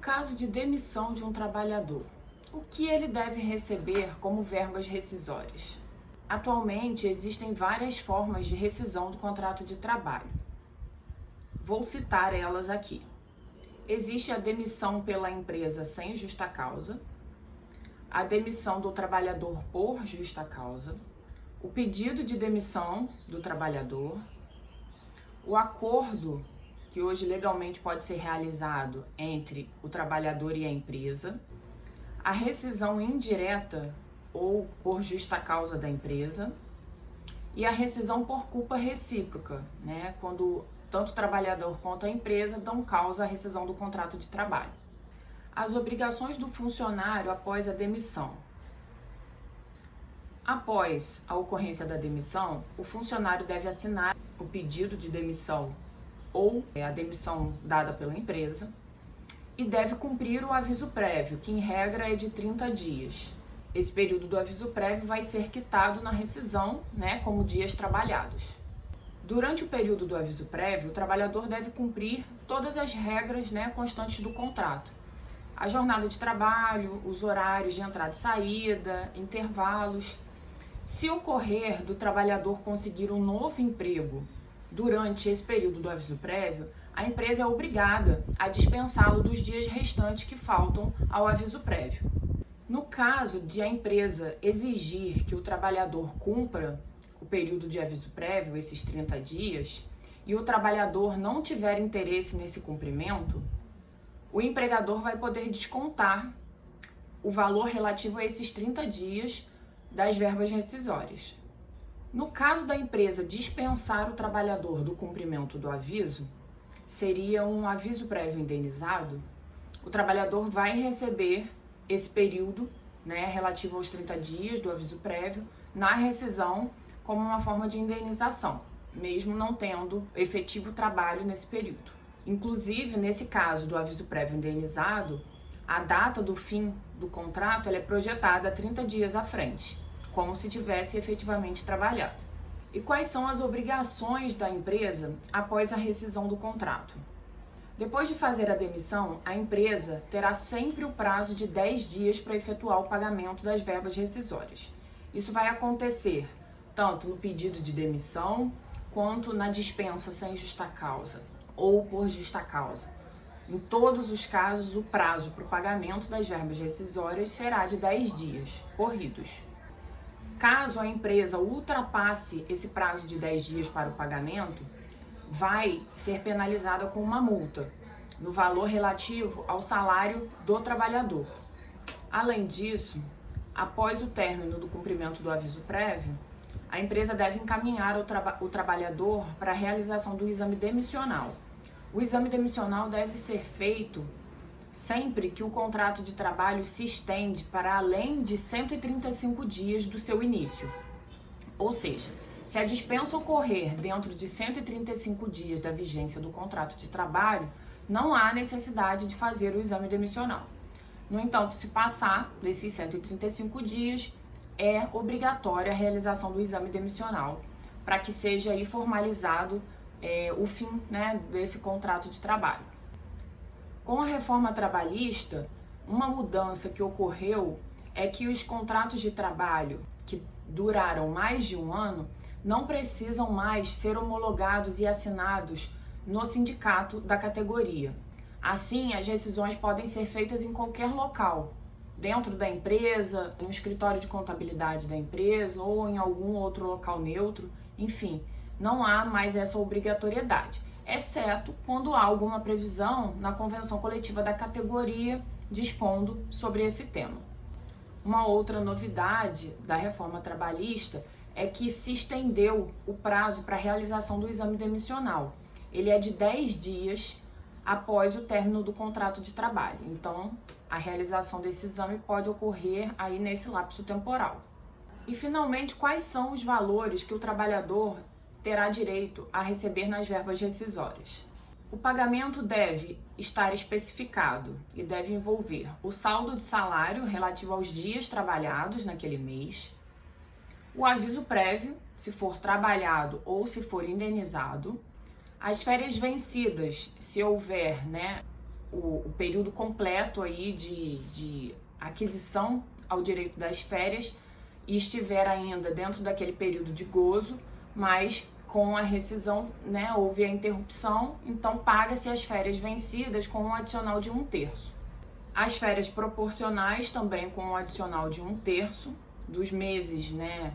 caso de demissão de um trabalhador, o que ele deve receber como verbas rescisórias? Atualmente, existem várias formas de rescisão do contrato de trabalho. Vou citar elas aqui. Existe a demissão pela empresa sem justa causa, a demissão do trabalhador por justa causa, o pedido de demissão do trabalhador, o acordo que hoje legalmente pode ser realizado entre o trabalhador e a empresa, a rescisão indireta ou por justa causa da empresa e a rescisão por culpa recíproca, né? Quando tanto o trabalhador quanto a empresa dão causa à rescisão do contrato de trabalho. As obrigações do funcionário após a demissão. Após a ocorrência da demissão, o funcionário deve assinar o pedido de demissão ou a demissão dada pela empresa e deve cumprir o aviso prévio, que em regra é de 30 dias. Esse período do aviso prévio vai ser quitado na rescisão, né, como dias trabalhados. Durante o período do aviso prévio, o trabalhador deve cumprir todas as regras, né, constantes do contrato. A jornada de trabalho, os horários de entrada e saída, intervalos. Se ocorrer do trabalhador conseguir um novo emprego durante esse período do aviso prévio, a empresa é obrigada a dispensá-lo dos dias restantes que faltam ao aviso prévio. No caso de a empresa exigir que o trabalhador cumpra o período de aviso prévio, esses 30 dias, e o trabalhador não tiver interesse nesse cumprimento, o empregador vai poder descontar o valor relativo a esses 30 dias das verbas rescisórias. No caso da empresa dispensar o trabalhador do cumprimento do aviso, seria um aviso prévio indenizado, o trabalhador vai receber esse período, né, relativo aos 30 dias do aviso prévio, na rescisão como uma forma de indenização, mesmo não tendo efetivo trabalho nesse período. Inclusive, nesse caso do aviso prévio indenizado, a data do fim do contrato ela é projetada 30 dias à frente, como se tivesse efetivamente trabalhado. E quais são as obrigações da empresa após a rescisão do contrato? Depois de fazer a demissão, a empresa terá sempre o prazo de 10 dias para efetuar o pagamento das verbas rescisórias. Isso vai acontecer tanto no pedido de demissão, quanto na dispensa sem justa causa ou por justa causa. Em todos os casos, o prazo para o pagamento das verbas rescisórias será de 10 dias corridos. Caso a empresa ultrapasse esse prazo de 10 dias para o pagamento, vai ser penalizada com uma multa no valor relativo ao salário do trabalhador. Além disso, após o término do cumprimento do aviso prévio, a empresa deve encaminhar o trabalhador para a realização do exame demissional. O exame demissional deve ser feito sempre que o contrato de trabalho se estende para além de 135 dias do seu início. Ou seja, se a dispensa ocorrer dentro de 135 dias da vigência do contrato de trabalho, não há necessidade de fazer o exame demissional. No entanto, se passar desses 135 dias, é obrigatória a realização do exame demissional para que seja aí formalizado o fim, né, desse contrato de trabalho. Com a reforma trabalhista, uma mudança que ocorreu é que os contratos de trabalho que duraram mais de um ano não precisam mais ser homologados e assinados no sindicato da categoria. Assim, as rescisões podem ser feitas em qualquer local, dentro da empresa, no escritório de contabilidade da empresa ou em algum outro local neutro, enfim, não há mais essa obrigatoriedade, exceto quando há alguma previsão na convenção coletiva da categoria dispondo sobre esse tema. Uma outra novidade da reforma trabalhista é que se estendeu o prazo para a realização do exame demissional. Ele é de 10 dias após o término do contrato de trabalho. Então, a realização desse exame pode ocorrer aí nesse lapso temporal. E, finalmente, quais são os valores que o trabalhador terá direito a receber nas verbas rescisórias? O pagamento deve estar especificado e deve envolver o saldo de salário relativo aos dias trabalhados naquele mês, o aviso prévio, se for trabalhado ou se for indenizado, as férias vencidas, se houver, o período completo aí de aquisição ao direito das férias e estiver ainda dentro daquele período de gozo, mas com a rescisão, né, houve a interrupção, então paga-se as férias vencidas com um adicional de 1/3. As férias proporcionais também com um adicional de 1/3 dos meses, né,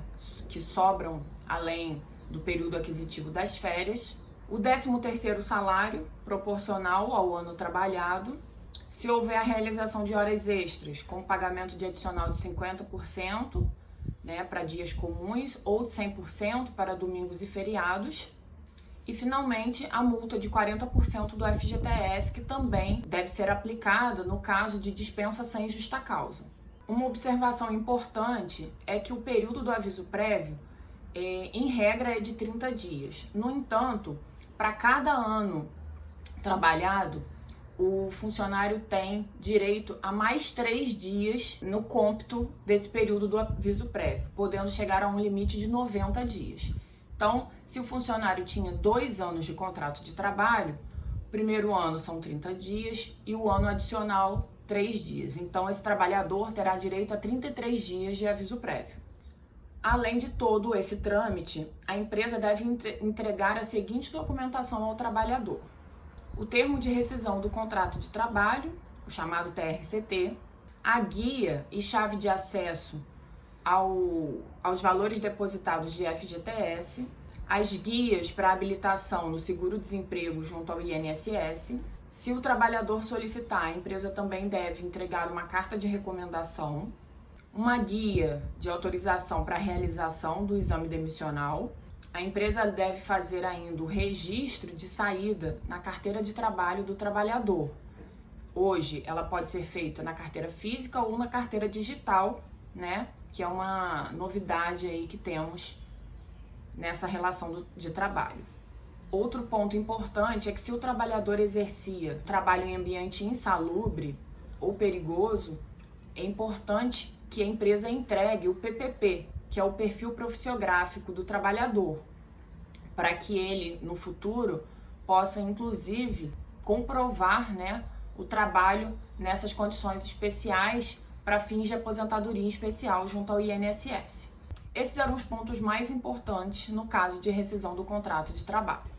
que sobram além do período aquisitivo das férias. O 13º salário proporcional ao ano trabalhado. Se houver a realização de horas extras, com pagamento de adicional de 50%, né, para dias comuns, ou de 100% para domingos e feriados. E, finalmente, a multa de 40% do FGTS, que também deve ser aplicada no caso de dispensa sem justa causa. Uma observação importante é que o período do aviso prévio, em regra, é de 30 dias. No entanto, para cada ano trabalhado, o funcionário tem direito a mais 3 dias no cômputo desse período do aviso prévio, podendo chegar a um limite de 90 dias. Então, se o funcionário tinha 2 anos de contrato de trabalho, o primeiro ano são 30 dias e o ano adicional 3 dias. Então, esse trabalhador terá direito a 33 dias de aviso prévio. Além de todo esse trâmite, a empresa deve entregar a seguinte documentação ao trabalhador: o termo de rescisão do contrato de trabalho, o chamado TRCT, a guia e chave de acesso aos valores depositados de FGTS, as guias para habilitação no seguro-desemprego junto ao INSS. Se o trabalhador solicitar, a empresa também deve entregar uma carta de recomendação, uma guia de autorização para a realização do exame demissional. A empresa deve fazer ainda o registro de saída na carteira de trabalho do trabalhador. Hoje, ela pode ser feita na carteira física ou na carteira digital, né? Que é uma novidade aí que temos nessa relação de trabalho. Outro ponto importante é que se o trabalhador exercia trabalho em ambiente insalubre ou perigoso, é importante que a empresa entregue o PPP, que é o perfil profissiográfico do trabalhador, para que ele, no futuro, possa, inclusive, comprovar, né, o trabalho nessas condições especiais para fins de aposentadoria especial junto ao INSS. Esses eram os pontos mais importantes no caso de rescisão do contrato de trabalho.